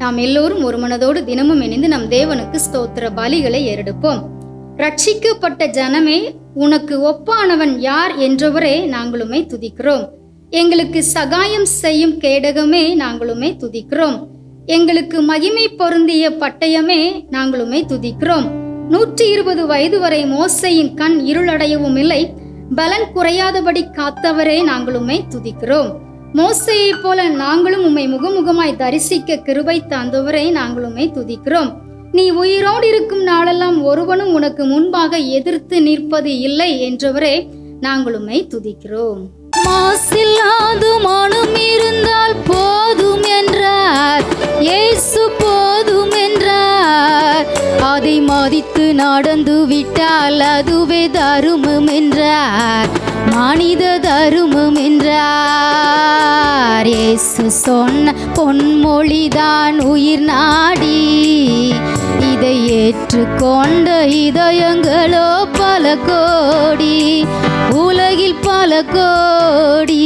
நாம் எல்லோரும் ஒரு மனதோடு தினமும் இணைந்து நம் தேவனுக்கு ஸ்தோத்திர பலிகளை ஏறெடுப்போம். ரட்சிக்கப்பட்ட ஜனமே, உனக்கு ஒப்பானவன் யார் என்றவரே நாங்களுமே துதிக்கிறோம். எங்களுக்கு சகாயம் செய்யும் கேடகமே நாங்களுமே துதிக்கிறோம். எங்களுக்கு மகிமை பொருந்திய பட்டயமே நாங்களுமே துதிக்கிறோம். 120 வயது வரை மோசையின் கண் இருளடையவும் இல்லை, பலன் குறையாதபடி காத்தவரே நாங்களுமே துதிக்கிறோம். மோசையை போல நாங்களும் உம்மை முகமுகமாய் தரிசிக்க கிருபை தந்தவரை நாங்களுமே துதிக்கிறோம். நீ உயிரோடு இருக்கும் நாளெல்லாம் ஒருவனும் உனக்கு முன்பாக எதிர்த்து நிற்பது இல்லை என்றவரே நாங்களுமே துதிக்கிறோம். மாசில்லாத மனம் இருந்தால் போதும் என்றார் இயேசு, போதும் என்றார். அதை மதித்து நடந்து விட்டால் அதுவே தருமம் என்றார், மனித தருமம் என்றார். இயேசு சொன்ன பொன்மொழிதான் உயிர் நாடி, இதை ஏற்றுக்கொண்ட இதயங்களோ பல கோடி, உலகில் பல கோடி.